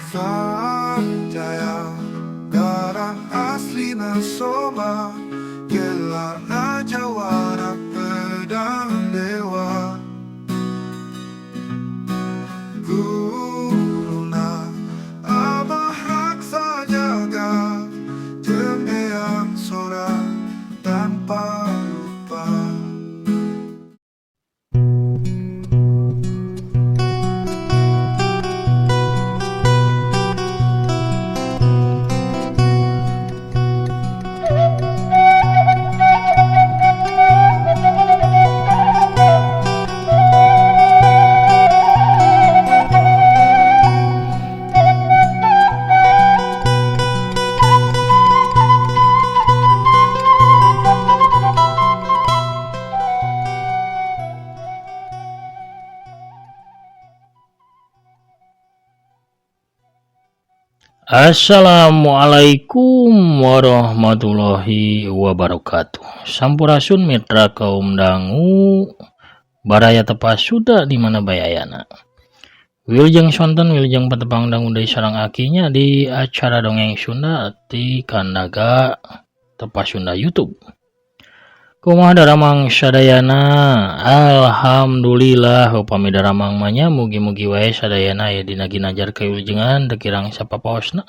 Sanjaya Darah asli na soma Gela na Jawa na pedang dewa Guru na Abah raksa jaga Tempeang sora tanpa lupa Assalamualaikum warahmatullahi wabarakatuh. Sampurasun mitra kaum dangu baraya tepas sudah di mana bayayana. Wilujeng sonten wilujeng patepang dangu dari sarang akinya di acara dongeng Sunda di Kandaga tepas Sunda YouTube. Kumaha daramang sadayana, alhamdulillah upami daramang manya mugi-mugi wae sadayana ya dina ginajar kawilujengan dekirang sapapaosna.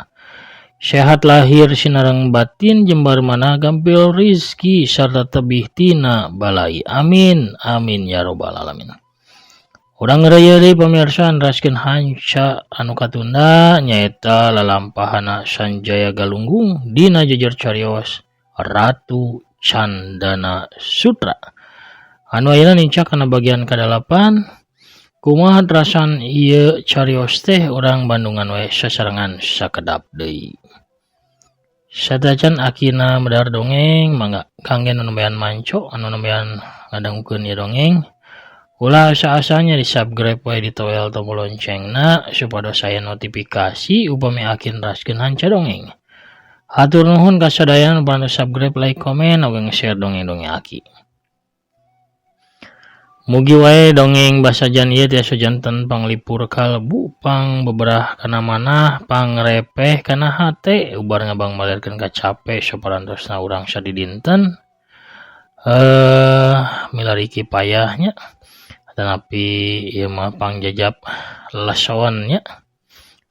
Sehat lahir sinareng batin jembar mana gampil rizki sarta tebih tina balai. Amin amin ya robbal alamin. Urang ngeureuy deui pamirsa raskeun hanca anu katunda nyaeta lalampahana Sanjaya Galunggung dina jejer carios Ratu Candana Sutra. Anu ayeuna nincak kana bagian ka-8. Kumaha rasan ieu carios teh urang Bandungan we sasarengan sakedap deui. Sadajan akina medar dongeng mangga kangge nu nembean manco anu nembean ngadangukeun ieu dongeng. Ulah asa-asanya di subscribe we di toel tombol loncengna supados aya notifikasi upami akin raskeun hanca dongeng. Hatur nuhun ka sadaya nu bantu subscribe, like, komen, oge nge-share dongeng-dongeng aki. Mugi wae dongeng basajan ieu tiasa janten panglipur kalbu, pang beberah kana manah, pangrepeh kana hate, ubar ngabang malerkeun ka capek saparantosna urang sadidinten. Milariki payahnya tanapi ieu mah pangjajab lasawannya.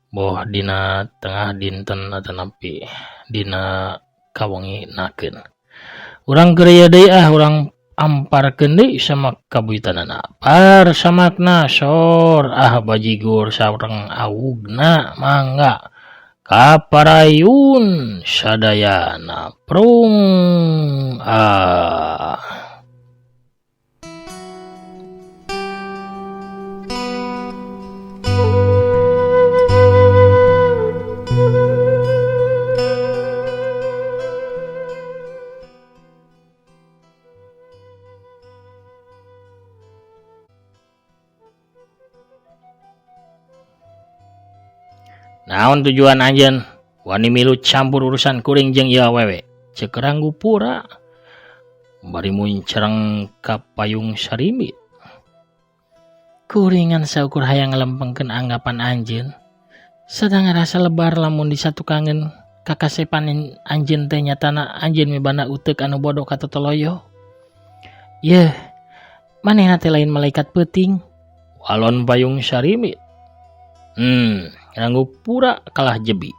Boh dina tengah dinten atanapi dina kawengi nakeun. Urang geureuy deui urang amparkeun deui sama kabuitanana. Parsamakna sor bajigur sareng awugna mangga kaparayun sadayana prung Naon tujuan anjeun wani milu campur urusan kuring jeung ieu awewe? Ceuk ranggu pura. Bari muncereng ka payung sarimit. Kuringan saukur hayang ngalempengkeun anggapan anjeun. Sedang rasa lebar lamun disatukangeun kakasepan anjeun teh nyatana anjeun mibana uteuk anu bodoh katotoloyo. Yeuh, manehna teh lain malaikat peuting. Walon payung sarimit. Ranggu pura kalah jebi.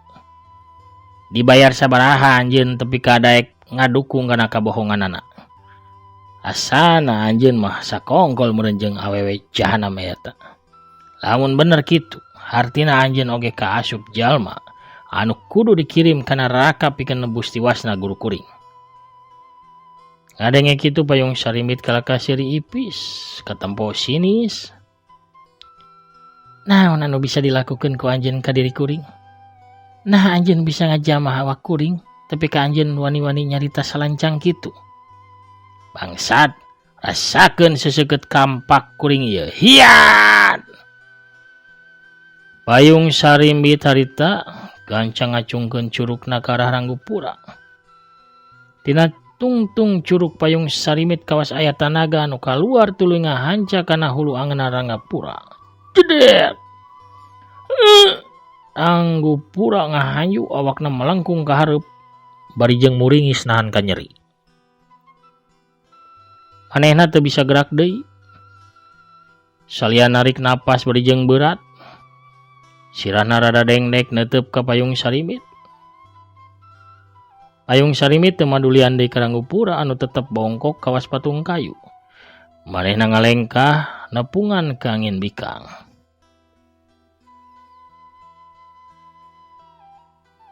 Dibayar sabaraha anjeun tepi kadaek ngadukung kana kabohonganana. Asana anjeun mah sakongkol meureun jeung awewe jahanam eta. Lamun bener kitu, hartina anjeun oge kaasup jalma anu kudu dikirim kana neraka pikeun nebus tiwasna guru kuring. Ngadenge kitu payung sarimit kalaka siri ipis, katempo sinis. Naon anu bisa dilakukeun ku anjeun ka diri kuring? Nah anjeun bisa ngajamah awak kuring, tapi ka anjeun wani-wani nyarita salancang kitu. Bangsat, rasakeun seseukeut kampak kuring ieu. Hiat! Payung sarimit harita gancang ngacungkeun curugna ka arah Ranggu Pura. Tina tungtung curug payung sarimit kawas aya tanaga anu kaluar tuluy ngahanca kana hulu angeunna Rangga Pura. Jedek. Anggupura ngahayu awakna melengkung ka hareup bari jeung muringis nahan ka nyeri. Manehna teu bisa gerak deui. Salian narik napas bari jeung berat. Sirahna rada dengdek neuteup ka payung sarimit. Payung sarimit teu madulian deui ka Ranggupura anu tetep bongkok kawas patung kayu. Manehna ngalengkah nepungan ka angin bikang.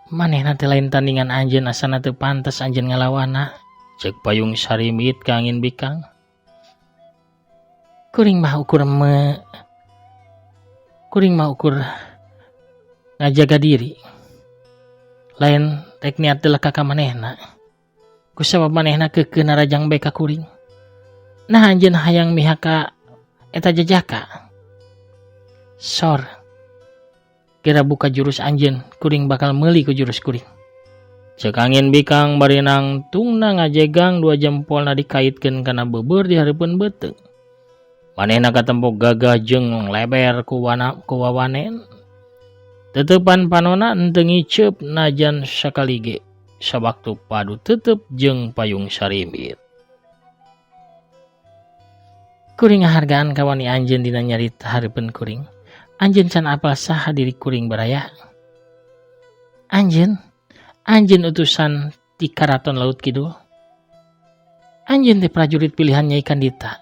Manehna teh lain tandingan anjeun asana teu pantes anjeun ngalawanna, ceuk payung sarimit ka angin bikang. Kuring mah ukur ngajaga diri. Lain rek niat teu leka ka manehna. Kusabab manehna keukeu narajang bae ka kuring. Nah anjeun hayang mihak ka eta jajaka. Sor. Kira buka jurus anjeun, kuring bakal meuli ku jurus kuring. Ceuk angin bikang bari nangtungna ngajegang dua jempolna dikaitkeun kana beubeur di hareupeun beuteung. Manehna katempok gagah jeung leber ku wawanen. Teteupan panonna henteu ngiceup najan sakali ge sawaktu padu teuteup jeung payung sarimit. Kuring ngahargaan kawani anjeun dina nyarita hareupeun kuring. Anjeun can apal saha diri kuring baraya. Anjeun utusan ti Karaton Laut Kidul. Anjeun teh prajurit pilihan Nyai Kandita.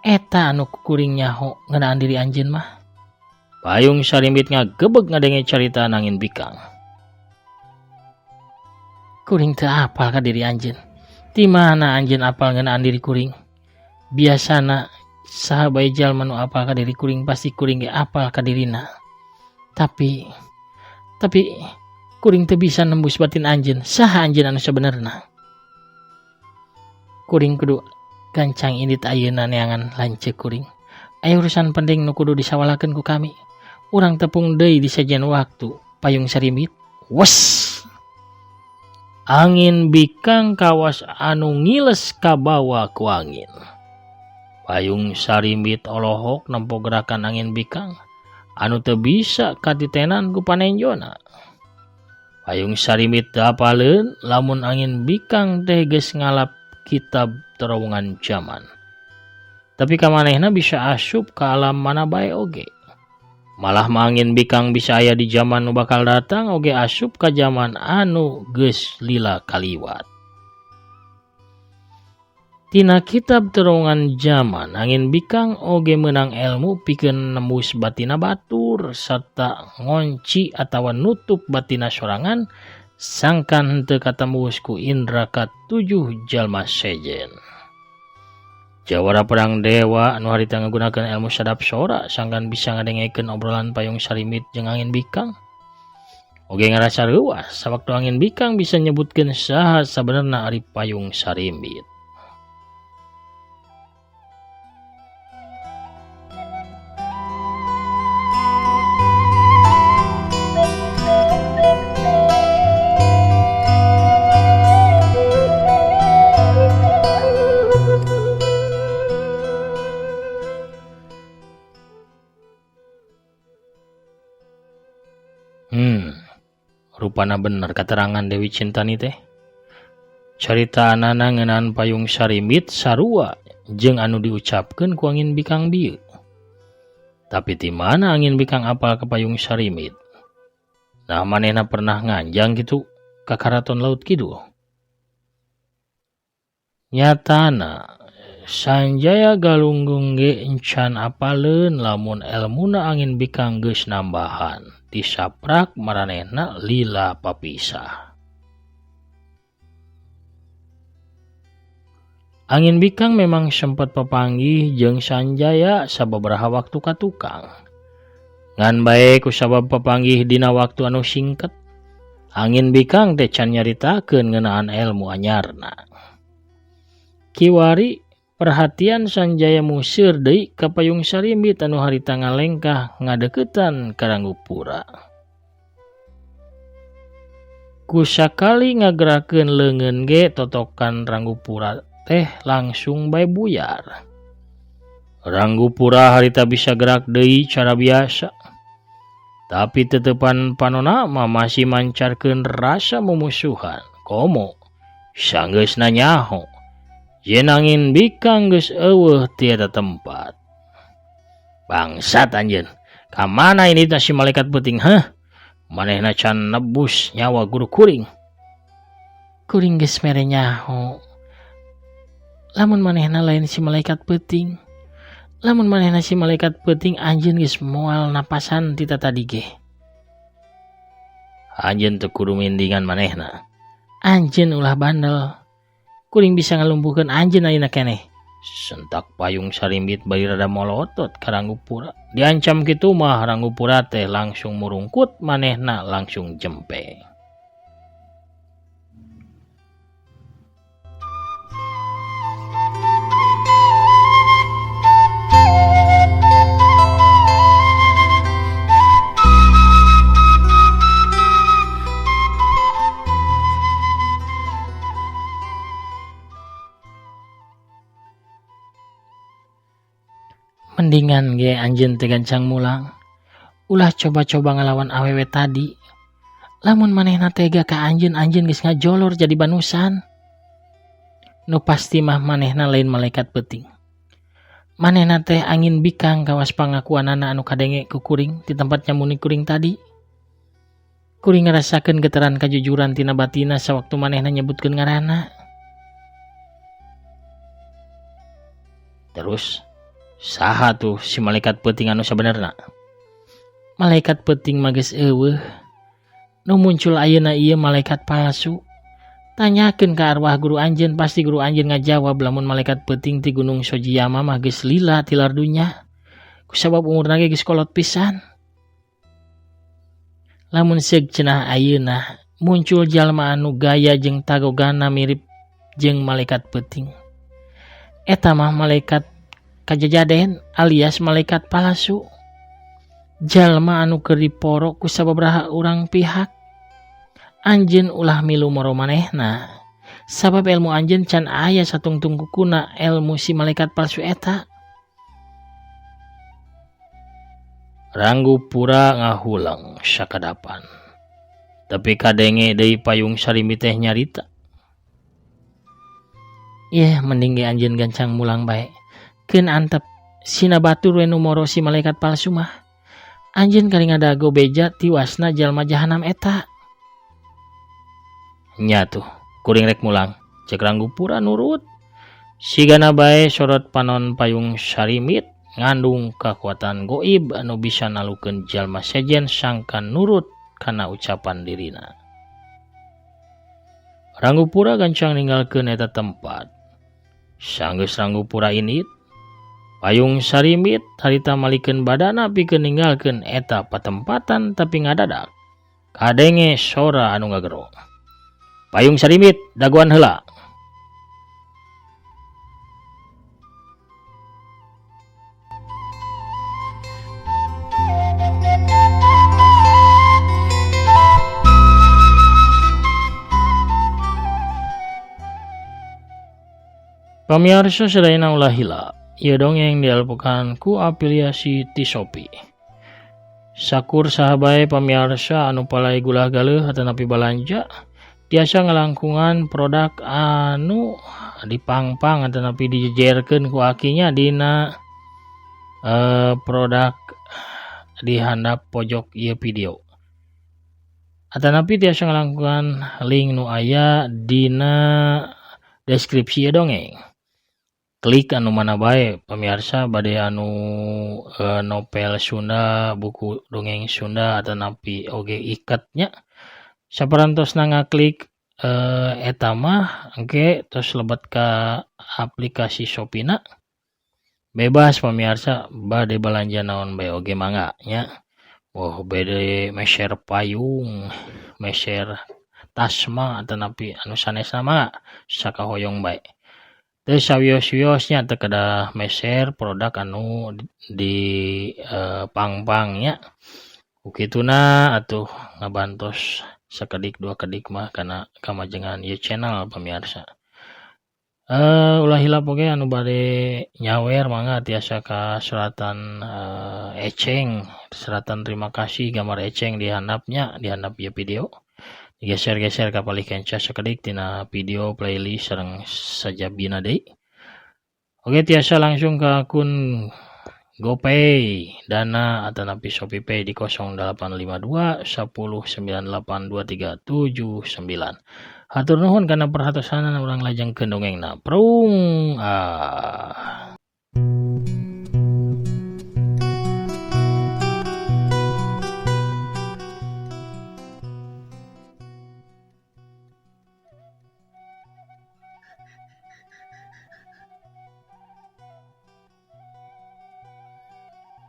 Eta anu kuring nyaho ngeunaan diri anjeun mah. Payung sarimit ngagebeg ngadenge carita angin bikang. Kuring teu apal ka diri anjeun. Ti mana anjeun apal ngeunaan diri kuring? Biasana saha bae jalma nu apal ka diri kuring pasti kuring ge apal ka dirina. Tapi kuring teu bisa nembus batin anjeun. Saha anjeun anu sabenerna? Kuring kudu gancang indit ayeuna neangan lanceuk kuring. Aya urusan penting nu kudu disawalakeun ku kami. Urang tepung deui di sajian waktu. Payung sarimit. Wes. Angin bikang kawas anu ngiles ka bawa ku angin. Payung sarimit olohok nempo gerakan angin bikang anu teu bisa katitenan ku panenjona. Payung sarimit teu apaleun lamun angin bikang teh geus ngalap kitab terowongan zaman. Tapi kamanehna bisa asup ka alam mana bae oge. Malah angin bikang bisa aya di zaman nu bakal datang oge asup ka zaman anu geus lila kaliwat. Tina kitab terowongan zaman, angin bikang oge meunang ilmu pikeun nembus batina batur sarta ngonci atawa nutup batina sorangan sangkan henteu katembus ku indra katujuh jalma sejen. Jawara perang dewa anu harita ngagunakeun ilmu sadap sora sangkan bisa ngadengekeun obrolan payung sarimit jeung angin bikang. Oge ngarasa reuas sawaktu angin bikang bisa nyebutkeun saha sabenerna ari payung sarimit. Rupana bener katerangan Dewi Cintani teh. Carita anana ngeunaan payung sarimit sarua jeung anu diucapkeun ku angin bikang dieu. Tapi ti mana angin bikang apal ka payung sarimit? Nah manehna pernah nganjang gitu ka Karaton Laut Kidul. Nyatana Sanjaya Galunggung ge encan apaleun lamun elmuna angin bikang geus nambahan. Disaprak maranehna lila papisah. Angin bikang memang sempat papanggih jeung Sanjaya sababaraha waktu ka tukang. Ngan bae kusabab papanggih dina waktu anu singket. Angin bikang teh can nyaritakeun ngeunaan ilmu anyarna. Kiwari perhatian Sanjaya museur deui ka payung sarimit anu harita ngalengkah ngadeuketan ka Ranggupura. Kusakali ngagerakeun leungeun ge totokan Ranggupura teh langsung bae buyar. Ranggupura harita bisa gerak deui cara biasa. Tapi tetepan panona mah masih mancarkeun rasa mumusuhan. Komo sanggeusna nyaho. Yen angin bikang geus eueuh tiada tempat. Bangsat anjeun. Ka mana ini tah si malaikat peuting, hah? Manehna can nebus nyawa guru kuring. Kuring geus mere nyaho. Lamun manehna lain si malaikat peuting. Lamun manehna si malaikat peuting anjeun geus moal napasan ti tadi ge. Anjeun teu kudu mindingan manehna. Anjeun ulah bandel. Kuring bisa ngalumpuhkeun anjeun ayeuna keneh. Sentak payung sarimbit bari rada molotot ka Ranggupura. Diancam kitu mah Ranggupura teh langsung murungkut, manehna langsung jempe. Mendingan ge anjeun teh gancang mulang. Ulah coba-coba ngelawan awewe tadi. Lamun manehna tega ka anjeun geus ngajolor jadi banusan. Nu pasti mah manehna lain malaikat peuting. Manehna teh angin bikang kawas pangakuanana anu kadenge ku kuring di tempatnya muni kuring tadi. Kuring ngarasakeun getaran kajujuran tina batina sawaktu manehna nyebutkeun ngaranna. Terus saha tuh si malaikat peuting anu sabenerna? Malaikat peuting mah geus eueuh. Nu muncul ayeuna ieu malaikat palsu. Tanyakeun ka arwah guru anjeun, pasti guru anjeun ngajawab lamun malaikat peuting ti Gunung Sojiyama mah geus lila tilar dunya. Kusabab umurna ge geus kolot pisan. Lamun seug cenah ayeuna muncul jalma anu gaya jeung tagogana mirip jeung malaikat peuting. Eta mah malaikat kajajaden alias malaikat palsu. Jalma anu keur diporo ku sababaraha urang pihak. Anjeun ulah milu moro manehna. Sabab ilmu anjeun can aya satungtung kukuna ilmu si malaikat palsu eta. Ranggupura ngahulang sakadapan. Tapi kadenge deui payung sarimbit teh nyarita. Yeh mending ge anjeun gancang mulang bae. Keun antep sina batur we nu moro si malaikat palsu mah. Anjeun kali ngadago beja tiwasna jalma jahanam eta. Nya tuh kuring rek mulang. Cek Ranggupura nurut. Sigana bae sorot panon payung sarimbit ngandung kekuatan goib anu bisa nalukeun jalma sejen sangkan nurut kana ucapan dirina. Ranggupura gancang ninggalkeun eta tempat. Sanggeus Ranggupura init, payung sarimbit harita malikeun badana pikeun ninggalkeun eta patempatan tapi ngadadak kadenge sora anu ngagero. Payung sarimbit daguan heula. Pamirsa sadayana ulah hila. Ieu dongeng dialpukan ku afiliasi ti Shopee. Sakur sahabae pamirsa anu palai gulah galeuh atanapi balanja tiasa ngalangkungan produk anu dipangpang atanapi dijejerkeun ku akinya dina produk di handap pojok ieu video. Atanapi tiasa ngalangkungan link nu aya dina deskripsi ieu dongeng. Klik anu mana bae pamirsa bade anu novel Sunda, buku dongeng Sunda atanapi oge ikatnya. Saparantosna ngaklik eta mah engke tos lebet ka aplikasi Shopee-na. Bebas pamirsa bade balanja naon bae oge mangga nya. Wah bade meser payung, meser tasma atanapi anu sanesna mah sakahoyong bae. Teu sawios-wiosnya teu kedah meser produk anu di pangpangnya. Ukituna atuh ngabantos sakedik dua kedik mah kana kamajengan ieu channel pamirsa. Ulah hilap oge anu bade nyawer mangga tiasa ka suratan eceng, suratan terima kasih gambar eceng dihandapnya, dihandap ieu video. Digeser-geser ka palih kenca sakedik tina video playlist sareng sajabina deui. Oke tiasa langsung ke akun GoPay, Dana atau napi ShopeePay di 0852 10 98 2379. Hatur nuhun karena perhatosan urang lajengkeun dongengna. Prung.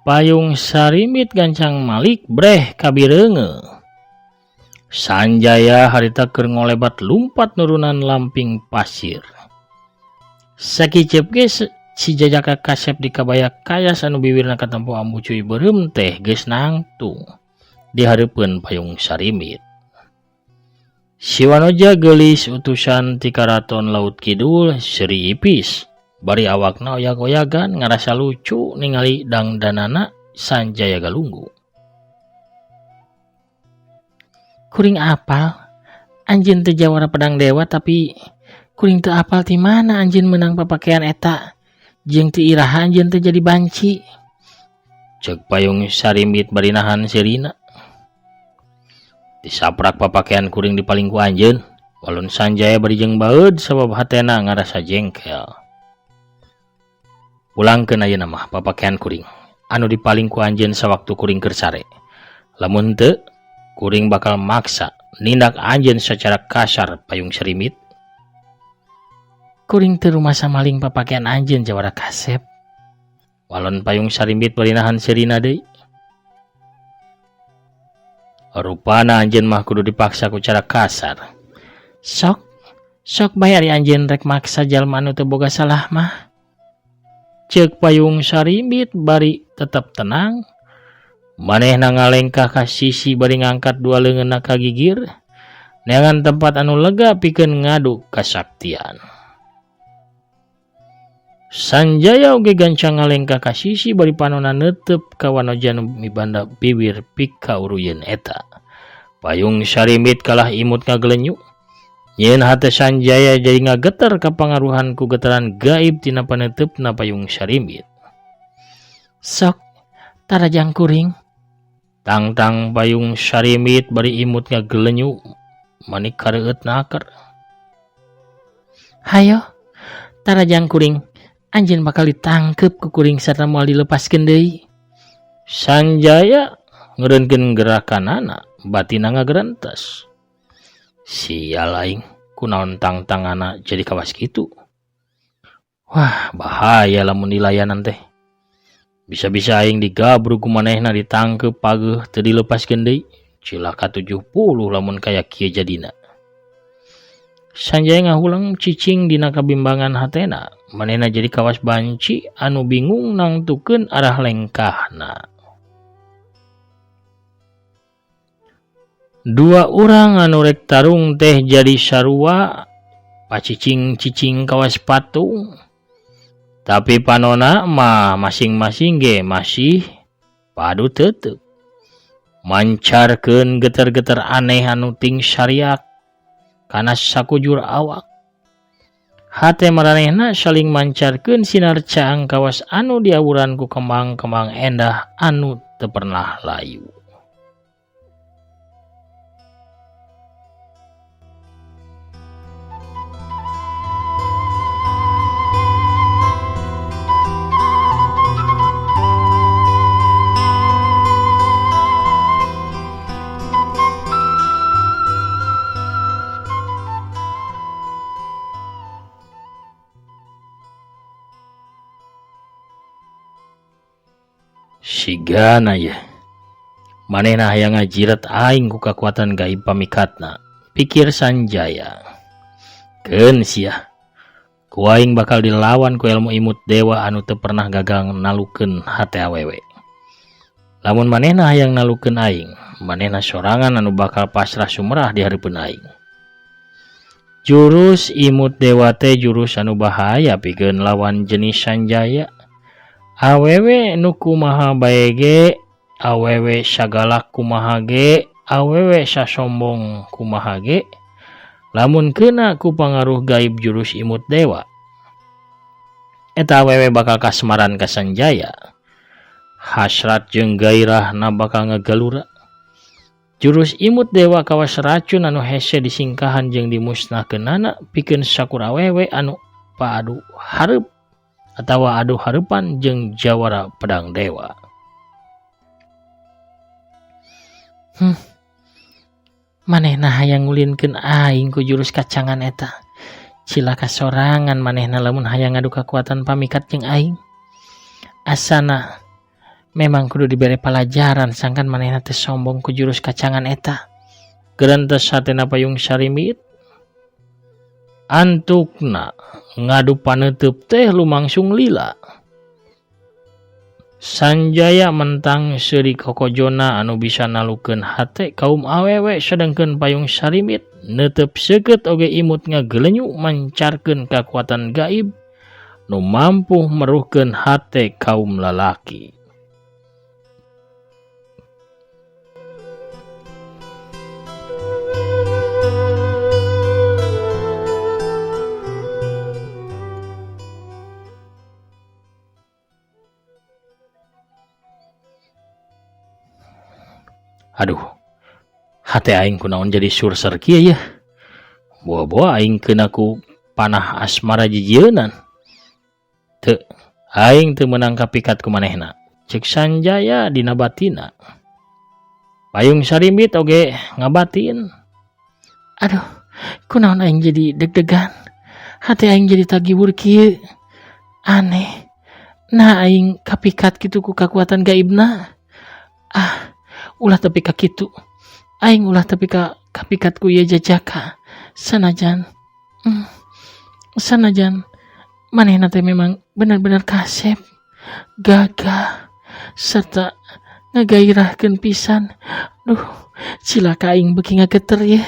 Payung sarimit gancang Malik breh kabireunge. Sanjaya harita keur ngolebat lumpat nurunan lamping pasir. Sakicep ge si jajaka kasep di kabaya kayas anu bibirna katempo ambu cuy beureum teh geus nangtung di hareupeun payung sarimit. Si Wanoja geulis utusan ti karaton Laut Kidul Sri Ipis. Bari awakna oyag-oyagan ngarasa lucu ningali dangdanana Sanjaya galunggu. Kuring apal, anjeun teu jawara pedang dewa tapi kuring teu apal ti mana anjeun menang papakean eta. Jeung teu iraha anjeun teu jadi banci. Ceuk payung sarimit bari nahan sirina. Disaprak papakean kuring dipaling ku anjeun, walun Sanjaya bari jeung baeud sabab hatena ngarasa jengkel. Pulangkeun ayeuna mah papakean kuring anu dipaling ku anjeun sawaktu kuring keur sare. Lamun teu, kuring bakal maksa nindak anjeun secara kasar payung sarimit. Kuring teu rumasa maling papakean anjeun jawara kasep. Walon payung sarimit bari nahan sirina deui. Rupana anjeun mah kudu dipaksa ku cara kasar. Sok bayari anjeun rek maksa jalma anu teu boga salah mah. Ceuk payung sarimit bari tetep tenang. Manehna ngalengkah ka sisi bari ngangkat dua leungeunna ka gigir. Neangan tempat anu lega pikeun ngadu kasaktian. Sanjaya oge gancang ngalengkah ka sisi bari panonna neuteup ka Wanoja nu mibanda bibir pika uruyeun eta. Payung sarimit kalah imut ngagelenyu. Nyeun hate Sanjaya jadi ngageter kapangaruhan ku getaran gaib tina paneutupna payung sarimit. Sok tarajang kuring. Tangtang payung sarimit bari imut ngagelenyu manik kareueut naker. Hayo tarajang kuring, anjeun bakal ditangkep ku kuring sarta moal dilepaskeun deui. Sanjaya ngeureunkeun gerakanana, batina ngagerentes. Sial aing, kunaon tangtangana jadi kawas kitu. Wah, bahaya lamun dilayanan teh. Bisa-bisa aing digabrug ku manehna ditangkep pageuh teu dilepaskeun deui. Cilaka 70 lamun kaya kieu jadina. Sanjaya ngahulang cicing dina kabimbangan hatena. Manehna jadi kawas banci anu bingung nangtukeun arah lengkahna. Dua urang anu rek tarung teh jadi sarua pacicing-cicing kawas patung. Tapi panona mah masing-masing ge masih padu teuteuk. Mancarkeun geter-geter aneh anu ting sariak kana sakujur awak. Hate maranehna saling mancarkeun sinar caang kawas anu diawuran ku kembang-kembang endah anu teu pernah layu. Sigana ya. Manehna hayang ngajiret aing ku kakuatan gaib pamikatna. Pikir Sanjaya. Keun sia. Ku aing bakal dilawan ku ilmu imut dewa anu teu pernah gagal nalukeun hate awewe. Lamun manehna hayang nalukeun aing, manehna sorangan anu bakal pasrah sumrah di hareupeun aing. Jurus imut dewa teh jurus anu bahaya pikeun lawan jenis Sanjaya. Awewe nu kumaha bae ge, awewe sagalak kumaha ge, awewe sasombong kumaha ge, lamun kena ku pangaruh gaib jurus imut dewa, eta awewe bakal kasmaran ka Sanjaya. Hasrat jeung gairahna bakal ngegalura. Jurus imut dewa kawas racun anu hese disingkahan jeung dimusnahkeunana pikeun sakur awewe anu paadu hareup atawa adu hareupan jeung jawara pedang dewa. Manehna hayang ngulinkeun aing ku jurus kacangan eta. Cilaka sorangan manehna lamun hayang ngadu kakuatan pamikat jeung aing. Asana memang kudu dibere pelajaran sangkan manehna teh sombong ku jurus kacangan eta. Gerantes hatena payung sarimit. Antukna ngadu paneuteub teh lumangsung lila. Sanjaya mentang seuri kokojona anu bisa nalukeun hate kaum awewe sedengkeun payung sarimit neuteub seukeut oge imut ngagelenyu mancarkeun kakuatan gaib nu mampu meruhkeun hate kaum lalaki. Aduh, hate aing kunaon jadi surser kieu ya. Boa-boa aing keuna ku panah asmara jijieunan. Teu, aing teu meunang kapikat ku manehna. Ceuk Sanjaya dina batina. Payung sarimit oge ngabatin. Aduh, kunaon aing jadi deg-degan. Hate aing jadi tagiwur kieu. Aneh. Nah aing kapikat kitu ku kakuatan gaibna. Ulah tepi ka kitu. Aing ulah tepi ka kapikatku ieu jajaka. Sanajan manehna teh memang benar-benar kasep, gagah, serta ngagairahkeun pisan. Duh, cilaka aing beuki ngageter ye.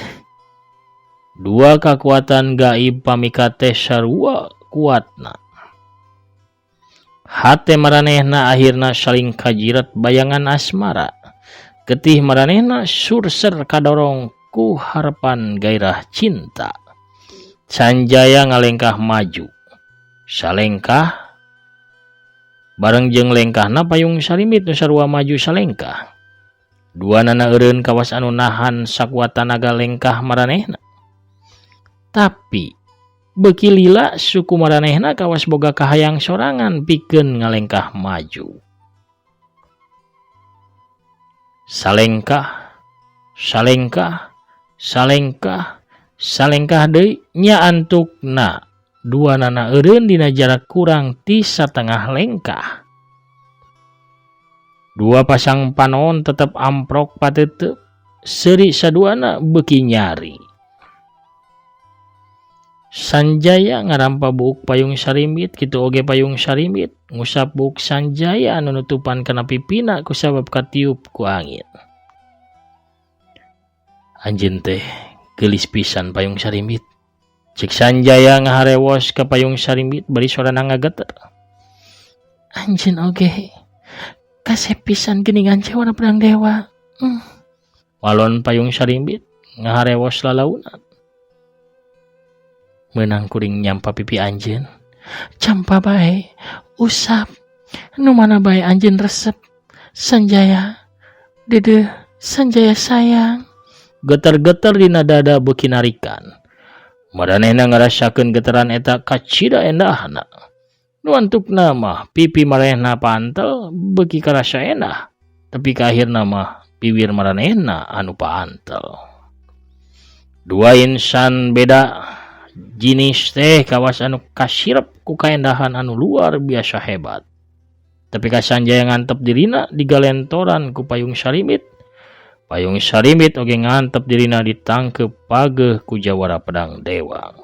Dua kakuatan gaib pamikat teh sarua kuatna. Hate maranehna akhirna saling kajirat bayangan asmara. Getih maranehna surser kadorong ku harapan gairah cinta. Sanjaya ngalengkah maju. Salengkah bareng jeung lengkahna payung sarimit nu sarua maju salengkah. Duanana eureun kawas anu nahan sakuat tanaga lengkah maranehna. Tapi beuki lila suku maranehna kawas boga kahayang sorangan pikeun ngalengkah maju. Salengkah deui nya antukna duanana eureun dina jarak kurang ti satengah lengkah. Dua pasang panoon tetep amprok pateuteub, seuri saduana beuki nyari. Sanjaya ngarampa buuk payung sarimit, kitu oge payung sarimit ngusap buuk Sanjaya anu nutupan kana pipina kusabab katiup ku angin. Anjeun teh geulis pisan payung sarimit. Cek Sanjaya ngaharewos ka payung sarimit bari sorana ngageter. Anjeun oge kasep pisan geuningan jawara pedang dewa. Walon payung sarimit ngaharewos lalaunan. Menang kuring nyampa pipi anjeun. Campa bae, usap. Nu mana bae anjeun resep. Sanjaya, dede, Sanjaya sayang. Geter-geter dina dada beuki narikan. Maranehna ngarasakeun geteran eta kacida endahna. Nu antukna mah pipi maranehna pantel beuki karasa endah. Tapi ka akhirna mah bibir maranehna anu paantel. Dua insan beda jinis teh kawas anu kasirep ku kaendahan anu luar biasa hebat. Tapi ka Sanjaya ngantep dirina digalentoran ku payung sarimit. Payung sarimit oge ngantep dirina ditangkep pageuh ku jawara pedang dewa.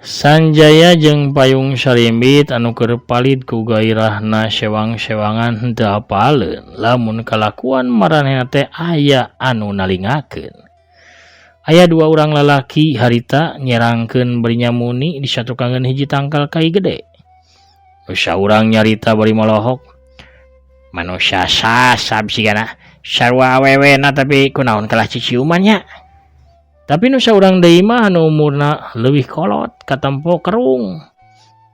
Sanjaya jeung payung sarimbit anu keur palid ku gairahna sewang-sewangan henteu apaleun lamun kalakuan maranehna teh aya anu nalingakeun. Aya dua urang lalaki harita nyerangkeun bari nyamuni disatukangeun hiji tangkal kai gede. Nu saurang nyarita bari molohok, manusia sasab sigana sarua awewena tapi kunaon kalah ciciuman nya. Tapi nu saurang deui mah anu umurna leuwih kolot katempo kerung.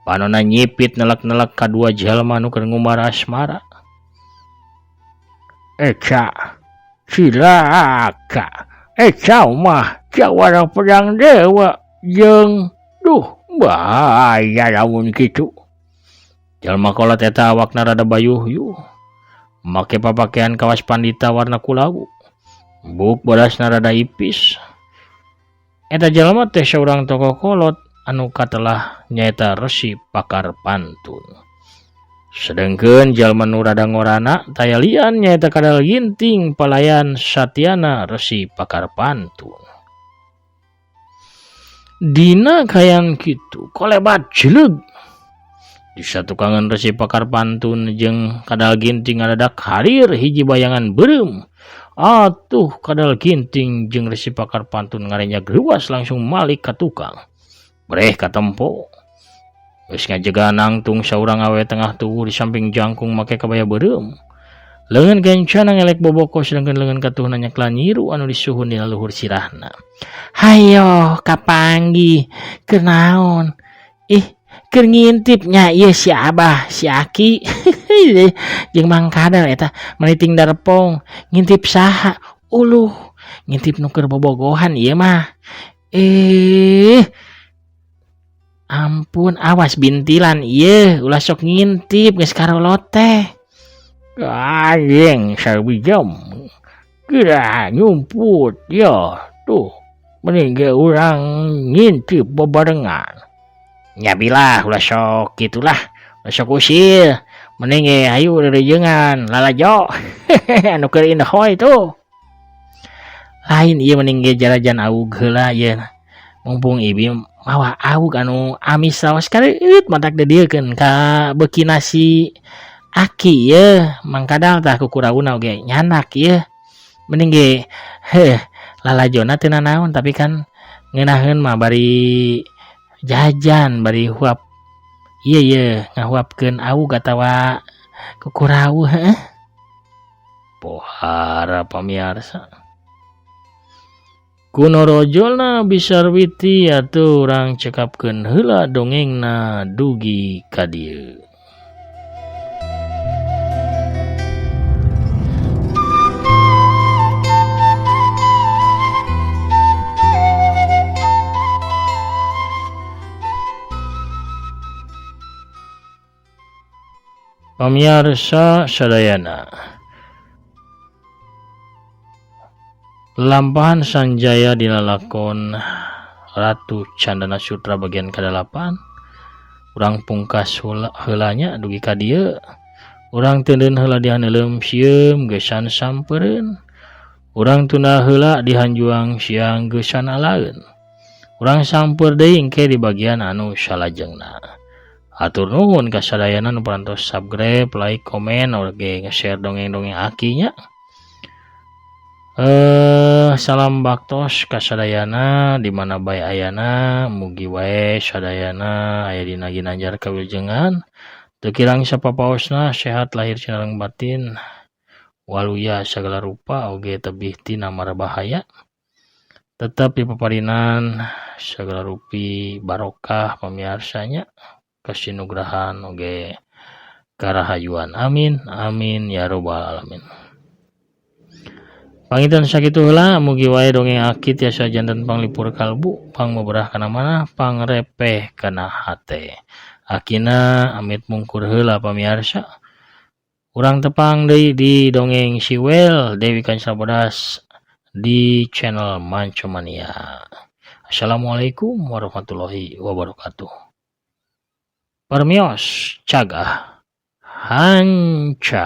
Panonna nyipit nelek-nelek kadua jalma nu keur ngumbar asmara. Eca, cilaka. Eca mah jawara pedang dewa jeung bahaya lamun kitu. Jalma kolot eta awakna rada bayuh-yuh. Make papakean kawas pandita warna kulawu. Buk barasna rada ipis. Eta jalma teh saurang tokoh kolot anu katelah nyaeta Resi Pakar Pantun. Sedengkeun jalma nu rada ngorana taya lian nyaeta Kadal Ginting palayan satyana Resi Pakar Pantun. Dina kayan kitu kolebat jeleg. Disatukangan Resi Pakar Pantun jeung Kadal Ginting adadak harir hiji bayangan beureum. Atuh Kadal Ginting jeung Resi Pakar Pantun ngarenya gruas langsung malik ka tukang. Breh katempo. Geus ngajegan nangtung saurang awe tengah tubuh di samping jangkung make kabaya beureum. Leungeun kencana ngelek boboko sedengkeun leungeun katuhna nyeklan nyiru anu disuhun dina luhur sirahna. Hayo kapanggih keur naon? Keur ngintip nya ieu si Abah si Aki jeung Mang Kadal eta meniting darpong ngintip saha uluh ngintip nu keur bobogohan ieu mah ampun awas bintilan ieu ulah sok ngintip geus karolot teh anjing sabijam geura nyumput ya tuh mending ge urang ngintip bebarengan. Nyabilah ulah sok gitulah ulah sok usil mending ayo reureungan lalajo anu keur inhoy tuh lain ieu mending ge jalajan aug heula ieu mumpung ibi mawa aug anu amis saos kareueut matak dediekeun ka beuki nasi Aki ieu Mang Kadal tah kukurawuna oge nyanak ieu mending ge lalajona teu nanaon tapi kan ngeunaheun mah bari jajan bari huap ieu ngahuapkeun aug atawa kukurau pohara pamirsa kuno rojolna bisarwiti atuh urang cekapkeun heula dongengna dugi ka dieu. Pamirsa sadayana, lampahan Sanjaya dilalakon Ratu Candana Sutra bagian ke-8. Urang pungkas heulanya dugi ka dieu. Urang teuneun heula dihaneuleum sieum geusan sampeureun. Urang tunda heula dihanjuang siang geusan alaeun. Urang sampeur deui engke di bagian anu salajengna. Atur nuhun ka sadayana nu parantos subscribe, like, komen, oge nge-share dongeng-dongeng Akinya. Salam baktos ka sadayana di mana bae ayana, mugi wae sadayana aya dina ginanjar kawilujengan. Teu kirang sapapaosna sehat lahir sinareng batin, waluya sagala rupa oge tebih tina mara bahaya. Tetep dipaparinan sagala rupi barokah pamiarsanya. Kasinugrahan oge karahayuan amin amin ya robbal alamin. Pangitan sakitu heula mugi wae dongeng Aki tiasa janten panglipur kalbu pangmeberah kana mana pangrepeh kana hate. Akina amit mungkur heula pamirsa. Urang tepang deui di dongeng Siwel Dewi Kansa Bodas di channel Mancomania. Assalamualaikum warahmatullahi wabarakatuh. Permios cagah hancang.